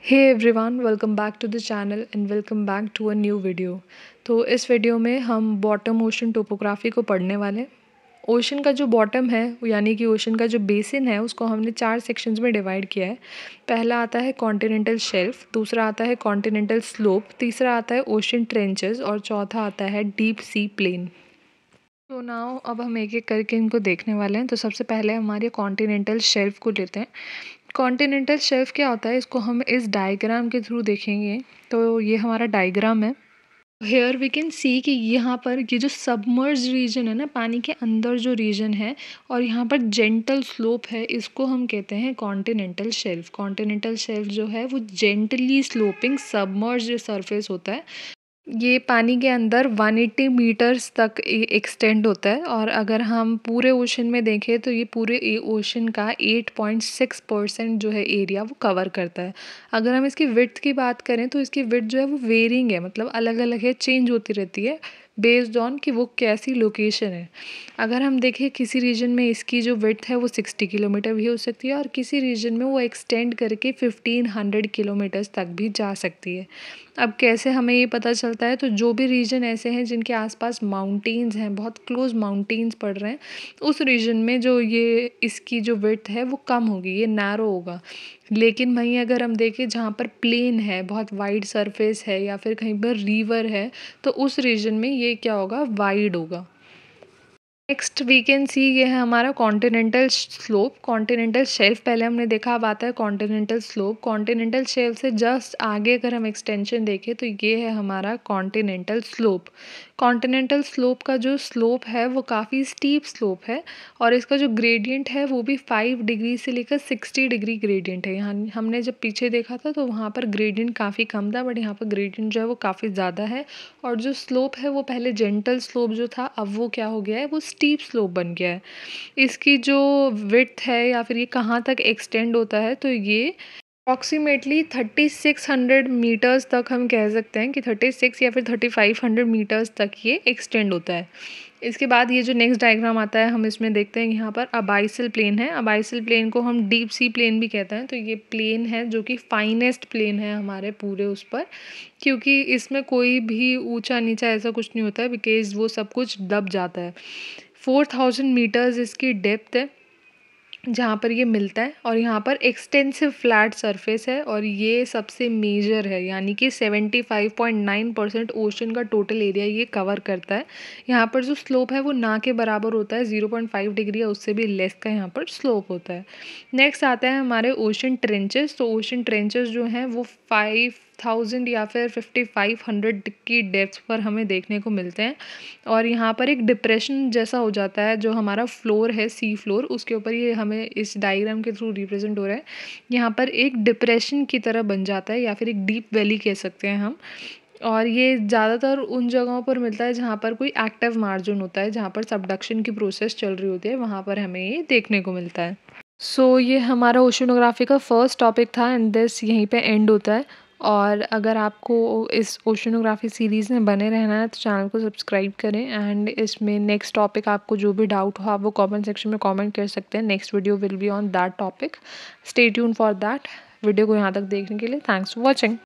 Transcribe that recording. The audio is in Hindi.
Hey everyone, welcome back to the channel and welcome back to a new video. तो इस वीडियो में हम बॉटम ओशन टोपोग्राफी को पढ़ने वाले हैं। ओशन का जो बॉटम है यानी कि ओशन का जो बेसिन है उसको हमने 4 सेक्शंस में डिवाइड किया है। पहला आता है कॉन्टिनेंटल शेल्फ, दूसरा आता है कॉन्टिनेंटल स्लोप, तीसरा आता है ओशन ट्रेंचेस और चौथा आता है डीप सी प्लेन। तो नाउ अब हम एक एक करके इनको देखने वाले हैं। तो सबसे पहले हमारे कॉन्टिनेंटल शेल्फ को लेते हैं। कॉन्टिनेंटल शेल्फ क्या होता है, इसको हम इस डायग्राम के थ्रू देखेंगे। तो ये हमारा डायग्राम है। हेयर वी कैन सी कि यहाँ पर ये जो सबमर्ज रीजन है ना, पानी के अंदर जो रीजन है और यहाँ पर जेंटल स्लोप है, इसको हम कहते हैं कॉन्टिनेंटल शेल्फ। कॉन्टिनेंटल शेल्फ जो है वो जेंटली स्लोपिंग सबमर्ज सरफेस होता है। ये पानी के अंदर 180 मीटर्स तक एक्सटेंड होता है और अगर हम पूरे ओशन में देखें तो ये पूरे ओशन का 8.6% जो है एरिया वो कवर करता है। अगर हम इसकी विड्थ की बात करें तो इसकी विड्थ जो है वो वेरिंग है, मतलब अलग अलग है, चेंज होती रहती है बेस्ड ऑन कि वो कैसी लोकेशन है। अगर हम देखें किसी रीजन में इसकी जो विड्थ है वो 60 किलोमीटर भी हो सकती है और किसी रीजन में वो एक्सटेंड करके 1500 किलोमीटर्स तक भी जा सकती है। अब कैसे हमें ये पता चलता है, तो जो भी रीजन ऐसे हैं जिनके आसपास माउंटेन्स हैं, बहुत क्लोज माउंटेन्स पड़ रहे हैं, उस रीजन में जो ये इसकी जो विड्थ है वो कम होगी, ये नैरो होगा। लेकिन वहीं अगर हम देखें जहाँ पर प्लेन है, बहुत वाइड सरफेस है या फिर कहीं पर रिवर है, तो उस रीजन में ये क्या होगा, वाइड होगा। नेक्स्ट वी कैन सी ये है हमारा कॉन्टिनेंटल स्लोप। कॉन्टिनेंटल शेल्फ पहले हमने देखा, अब आता है कॉन्टिनेंटल स्लोप। कॉन्टिनेंटल शेल्फ से जस्ट आगे अगर हम एक्सटेंशन देखें तो ये है हमारा कॉन्टिनेंटल स्लोप। कॉन्टिनेंटल स्लोप का जो स्लोप है वो काफ़ी स्टीप स्लोप है और इसका जो ग्रेडियंट है वो भी 5 डिग्री से लेकर 60 डिग्री ग्रेडियंट है। यहाँ हमने जब पीछे देखा था तो वहाँ पर ग्रेडियंट काफ़ी कम था, बट यहाँ पर ग्रेडियंट जो है वो काफ़ी ज़्यादा है। और जो स्लोप है वो पहले जेंटल स्लोप जो था, अब वो क्या हो गया है, वो स्टीप स्लोप बन गया है। इसकी जो विड्थ है या फिर ये कहाँ तक एक्सटेंड होता है, तो ये अप्रॉक्सीमेटली 3600 मीटर्स तक हम कह सकते हैं कि 36 या फिर 3500 मीटर्स तक ये एक्सटेंड होता है। इसके बाद ये जो नेक्स्ट डायग्राम आता है, हम इसमें देखते हैं यहाँ पर अबाइसल प्लेन है। अबाइसल प्लेन को हम डीप सी प्लेन भी कहते हैं। तो ये प्लेन है जो कि फाइनेस्ट प्लेन है हमारे पूरे उस पर, क्योंकि इसमें कोई भी ऊंचा नीचा ऐसा कुछ नहीं होता है, बिकॉज वो सब कुछ दब जाता है। 4000 मीटर्स इसकी डेप्थ है जहाँ पर ये मिलता है और यहाँ पर एक्सटेंसिव फ्लैट सरफेस है और ये सबसे मेजर है, यानी कि 75.9% ओशन का टोटल एरिया ये कवर करता है। यहाँ पर जो स्लोप है वो ना के बराबर होता है, 0.5 डिग्री या उससे भी लेस का यहाँ पर स्लोप होता है। नेक्स्ट आता है हमारे ओशन ट्रेंचेस। तो ओशन ट्रेंचेस जो हैं वो 5000 या फिर 5500 की डेप्थ पर हमें देखने को मिलते हैं और यहाँ पर एक डिप्रेशन जैसा हो जाता है, जो हमारा फ्लोर है, सी फ्लोर, उसके ऊपर ये हमें इस डायग्राम के थ्रू रिप्रेजेंट हो रहा है। यहाँ पर एक डिप्रेशन की तरह बन जाता है या फिर एक डीप वैली कह सकते हैं हम। और ये ज़्यादातर उन जगहों पर मिलता है जहाँ पर कोई एक्टिव मार्जिन होता है, जहाँ पर सबडक्शन की प्रोसेस चल रही होती है, वहाँ पर हमें ये देखने को मिलता है। ये हमारा ओशनोग्राफी का फर्स्ट टॉपिक था एंड दिस यहीं पे एंड होता है। और अगर आपको इस ओशनोग्राफी सीरीज़ में बने रहना है तो चैनल को सब्सक्राइब करें एंड इसमें नेक्स्ट टॉपिक आपको जो भी डाउट हो आप वो कमेंट सेक्शन में कमेंट कर सकते हैं। Next video will be on that topic. Stay tune for that. Video को यहाँ तक देखने के लिए थैंक्स फॉर वॉचिंग।